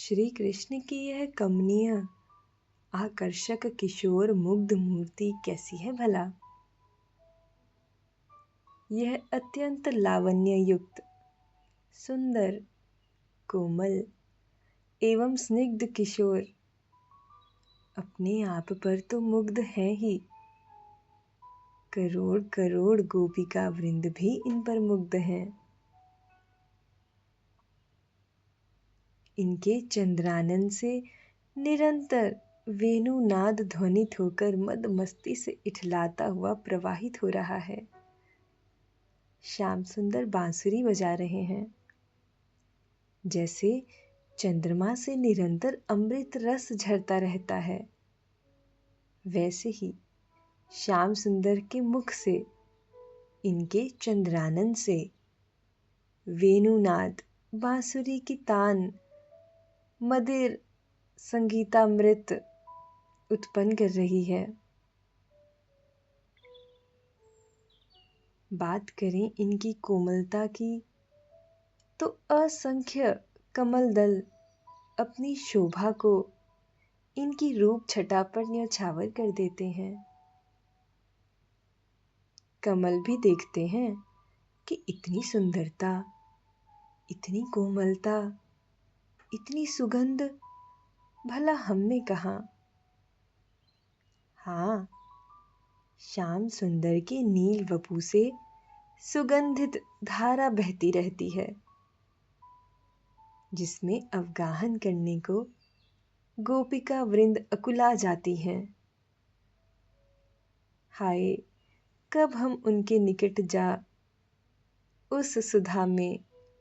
श्री कृष्ण की यह कमनीय आकर्षक किशोर मुग्ध मूर्ति कैसी है भला। यह अत्यंत लावण्य युक्त, सुंदर, कोमल एवं स्निग्ध किशोर अपने आप पर तो मुग्ध है ही, करोड़ करोड़ गोपिका वृंद भी इन पर मुग्ध हैं। इनके चंद्रानन से निरंतर वेणुनाद ध्वनित होकर मद मस्ती से इठलाता हुआ प्रवाहित हो रहा है। श्याम सुंदर बांसुरी बजा रहे हैं। जैसे चंद्रमा से निरंतर अमृत रस झरता रहता है, वैसे ही श्याम सुंदर के मुख से, इनके चंद्रानन से वेणुनाद, बांसुरी की तान, मदिर संगीतामृत उत्पन्न कर रही है। बात करें इनकी कोमलता की तो असंख्य कमल दल अपनी शोभा को इनकी रूप छटा पर न्यौछावर कर देते हैं। कमल भी देखते हैं कि इतनी सुंदरता, इतनी कोमलता, इतनी सुगंध भला हम में कहाँ। हाँ, श्याम सुंदर के नील वपु से सुगंधित धारा बहती रहती है, जिसमें अवगाहन करने को गोपिका वृंद अकुला जाती हैं। हाय, कब हम उनके निकट जा उस सुधा में,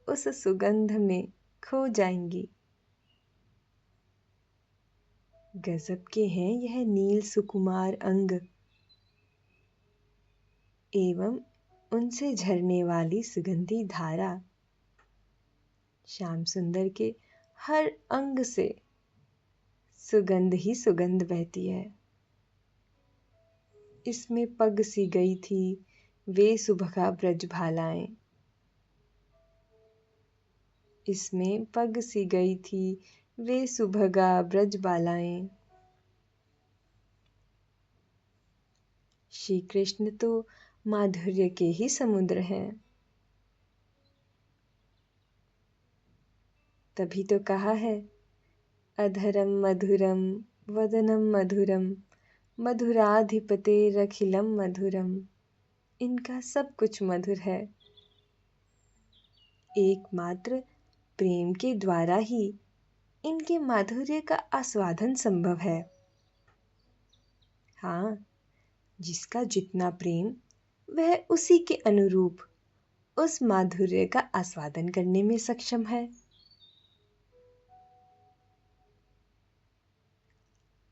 उस सुगंध में खो जाएंगी। गजब के हैं यह नील सुकुमार अंग एवं उनसे झरने वाली सुगंधी धारा। श्याम सुंदर के हर अंग से सुगंध ही सुगंध बहती है। इसमें पग सी गई थी वे सुभगा ब्रजभालाएं, इसमें पग सी गई थी वे सुभगा ब्रजबालाएं। श्री कृष्ण तो माधुर्य के ही समुद्र हैं। तभी तो कहा है, अधरम मधुरम वदनम मधुरम मधुराधिपतेरखिलम मधुरम। इनका सब कुछ मधुर है। एकमात्र प्रेम के द्वारा ही इनके माधुर्य का आस्वादन संभव है। हाँ, जिसका जितना प्रेम वह उसी के अनुरूप उस माधुर्य का आस्वादन करने में सक्षम है।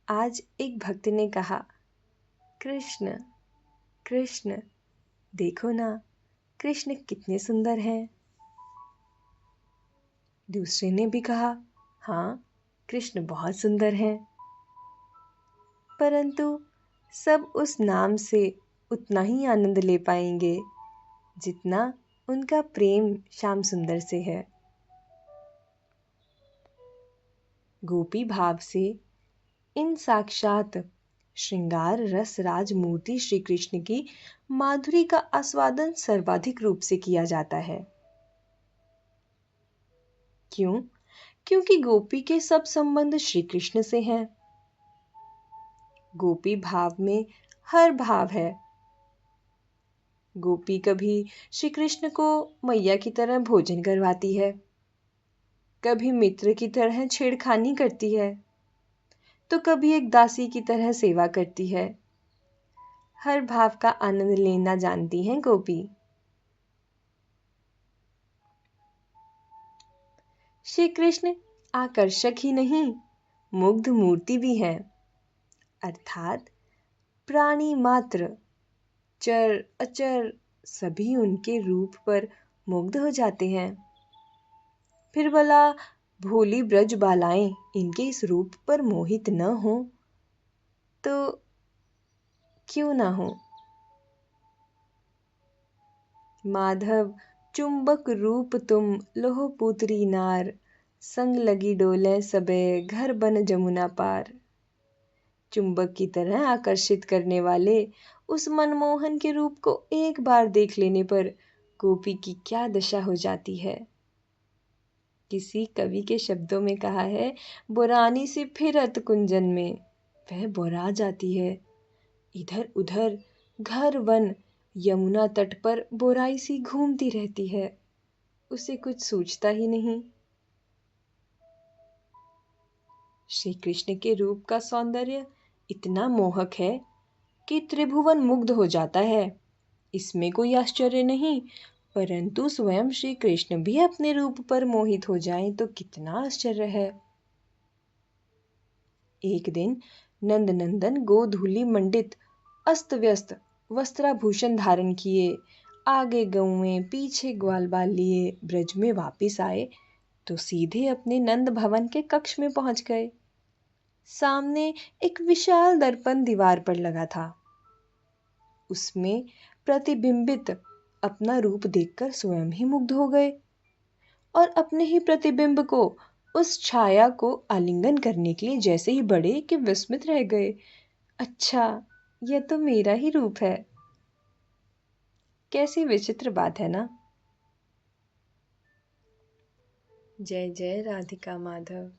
आज एक भक्त ने कहा, कृष्ण कृष्ण देखो ना, कृष्ण कितने सुंदर हैं। दूसरे ने भी कहा, हाँ, कृष्ण बहुत सुंदर हैं। परंतु सब उस नाम से उतना ही आनंद ले पाएंगे जितना उनका प्रेम श्याम सुंदर से है। गोपी भाव से इन साक्षात श्रृंगार रस राज मूर्ति श्री कृष्ण की माधुरी का आस्वादन सर्वाधिक रूप से किया जाता है। क्यों? क्योंकि गोपी के सब संबंध श्री कृष्ण से हैं। गोपी भाव में हर भाव है। गोपी कभी श्री कृष्ण को मैया की तरह भोजन करवाती है, कभी मित्र की तरह छेड़खानी करती है, तो कभी एक दासी की तरह सेवा करती है। हर भाव का आनंद लेना जानती हैं गोपी। श्री कृष्ण आकर्षक ही नहीं, मुग्ध मूर्ति भी है। अर्थात प्राणी मात्र, चर अचर सभी उनके रूप पर मुग्ध हो जाते हैं। फिर भला भोली ब्रज बालाएं इनके इस रूप पर मोहित न हो तो क्यों ना हो। माधव चुंबक रूप तुम लोह पुत्री नार, संग लगी डोलें सबे घर बन जमुना पार। चुंबक की तरह आकर्षित करने वाले उस मनमोहन के रूप को एक बार देख लेने पर गोपी की क्या दशा हो जाती है। किसी कवि के शब्दों में कहा है, बोरानी से फिरत कुंजन में, वह बोरा जाती है। इधर उधर घर वन यमुना तट पर बोराई सी घूमती रहती है, उसे कुछ सूझता ही नहीं। श्री कृष्ण के रूप का सौंदर्य इतना मोहक है कि त्रिभुवन मुग्ध हो जाता है। इसमें कोई आश्चर्य नहीं, परंतु स्वयं श्री कृष्ण भी अपने रूप पर मोहित हो जाएं तो कितना आश्चर्य है। एक दिन नंद नंदन गोधूलि मंडित अस्त व्यस्त वस्त्राभूषण धारण किए, आगे गौएं पीछे ग्वाल बाल लिए ब्रज में वापिस आए तो सीधे अपने नंद भवन के कक्ष में पहुंच गए। सामने एक विशाल दर्पण दीवार पर लगा था। उसमें प्रतिबिंबित अपना रूप देखकर स्वयं ही मुग्ध हो गए और अपने ही प्रतिबिंब को, उस छाया को आलिंगन करने के लिए जैसे ही बढ़े कि विस्मित रह गए। अच्छा, यह तो मेरा ही रूप है। कैसी विचित्र बात है ना। जय जय राधिका माधव।